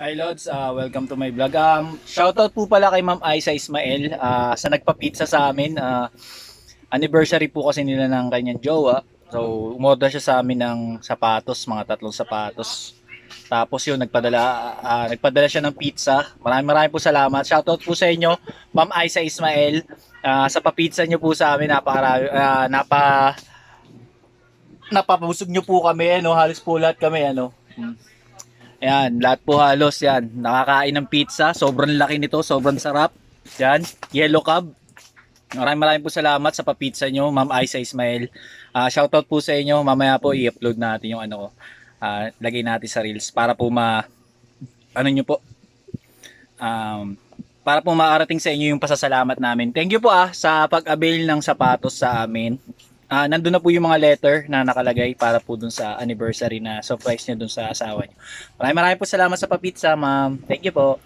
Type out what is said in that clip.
Hi Lods, welcome to my vlog. Shoutout po pala kay Ma'am Aisa Ismael sa nagpa-pizza sa amin. Anniversary po kasi nila ng kanyang jowa. So, umorder siya sa amin ng sapatos, mga 3 sapatos. Tapos yun, nagpadala siya ng pizza. Maraming po salamat. Shoutout po sa inyo, Ma'am Aisa Ismael. Sa pa-pizza niyo po sa amin, napapabusog niyo po kami, ano, halos po lahat kami, ano. Ayan, lahat po halos yan. Nakakain ng pizza. Sobrang laki nito, sobrang sarap. Yan, Yellow Cab. Maraming po salamat sa pa-pizza nyo, Ma'am Aisa Ismail. Shoutout po sa inyo. Mamaya po i-upload natin yung ano ko. Lagay natin sa Reels para po ano nyo po, um, para po maarating sa inyo yung pasasalamat namin. Thank you po sa pag-avail ng sapatos sa amin. Nandun na po yung mga letter na nakalagay para po dun sa anniversary na surprise niyo dun sa asawa niyo. Maraming po salamat sa pa-pizza, ma'am. Thank you po.